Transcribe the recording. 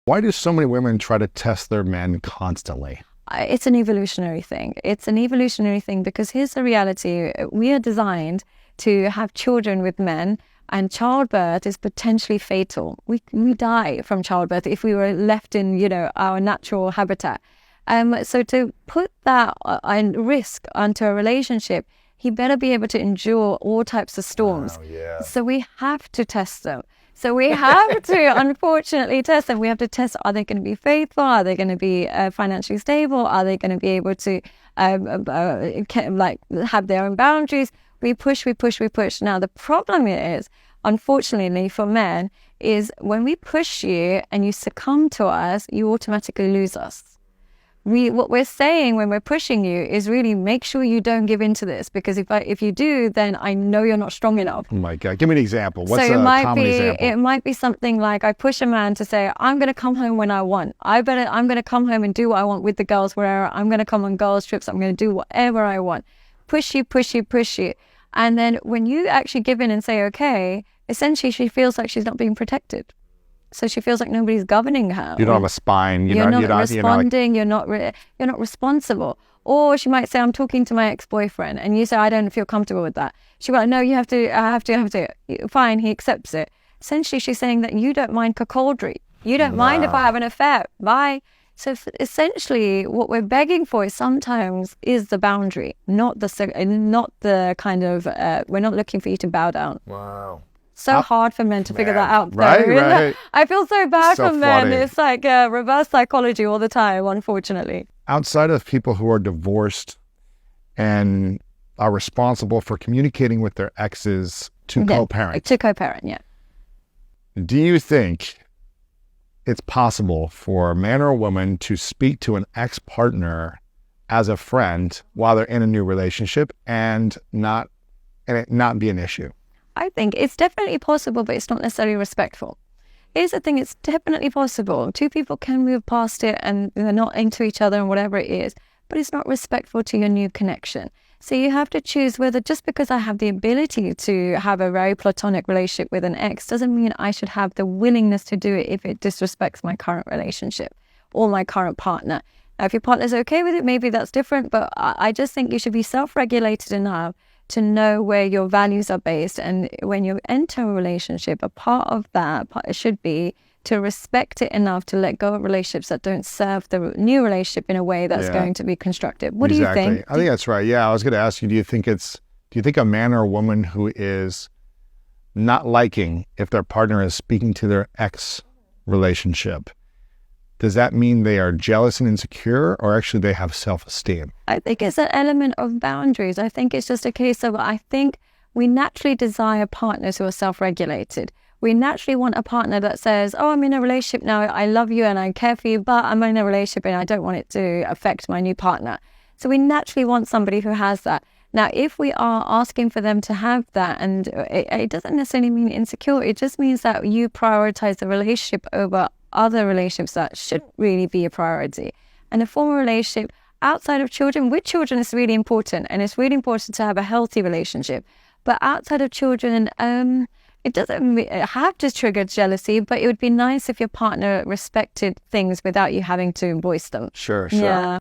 Why do so many women try to test their men constantly? It's an evolutionary thing. It's an evolutionary thing because here's the reality. We are designed to have children with men, and childbirth is potentially fatal. We die from childbirth if we were left in, our natural habitat. So to put that risk onto a relationship, he better be able to endure all types of storms. Oh, yeah. So we have to test them. So we have to, unfortunately, test them. We have to test, are they going to be faithful? Are they going to be financially stable? Are they going to be able to have their own boundaries? We push. Now, the problem is, unfortunately for men, is when we push you and you succumb to us, you automatically lose us. What we're saying when we're pushing you is really make sure you don't give in to this, because if you do, then I know you're not strong enough. Oh my God, give me an example. What's so a common example? It might be something like I push a man to say, I'm going to come home when I want. I'm going to come home and do what I want with the girls, wherever. I'm going to come on girls' trips. I'm going to do whatever I want. Push you. And then when you actually give in and say, okay, essentially she feels like she's not being protected. So she feels like nobody's governing her. You don't have a spine. You're not responding. You're not responsible. Or she might say, I'm talking to my ex-boyfriend, and you say, I don't feel comfortable with that. She'll be like, no, you have to. I have to. Fine, he accepts it. Essentially, she's saying that you don't mind cuckoldry. You don't mind if I have an affair. Bye. So essentially, what we're begging for sometimes is the boundary, not the kind of. We're not looking for you to bow down. Wow. So hard for men to figure that out. Right. I feel so bad for men. Funny. It's like reverse psychology all the time, unfortunately. Outside of people who are divorced and are responsible for communicating with their exes to co-parent. To co-parent, yeah. Do you think it's possible for a man or a woman to speak to an ex-partner as a friend while they're in a new relationship and it not be an issue? I think it's definitely possible, but it's not necessarily respectful. Here's the thing, it's definitely possible. Two people can move past it and they're not into each other and whatever it is, but it's not respectful to your new connection. So you have to choose whether just because I have the ability to have a very platonic relationship with an ex doesn't mean I should have the willingness to do it if it disrespects my current relationship or my current partner. Now, if your partner's okay with it, maybe that's different, but I just think you should be self-regulated enough to know where your values are based. And when you enter a relationship, a part of that should be to respect it enough to let go of relationships that don't serve the new relationship in a way that's going to be constructive. What do you think? I think that's right. Yeah, I was going to ask you, do you think a man or a woman who is not liking if their partner is speaking to their ex relationship, does that mean they are jealous and insecure, or actually they have self-esteem? I think it's an element of boundaries. I think it's just a case of, I think we naturally desire partners who are self-regulated. We naturally want a partner that says, oh, I'm in a relationship now, I love you and I care for you, but I'm in a relationship and I don't want it to affect my new partner. So we naturally want somebody who has that. Now, if we are asking for them to have that, and it doesn't necessarily mean insecure, it just means that you prioritize the relationship over other relationships that should really be a priority. And a formal relationship outside of children, with children, is really important, and it's really important to have a healthy relationship. But outside of children, it doesn't have to trigger jealousy, but it would be nice if your partner respected things without you having to voice them. Sure. Yeah.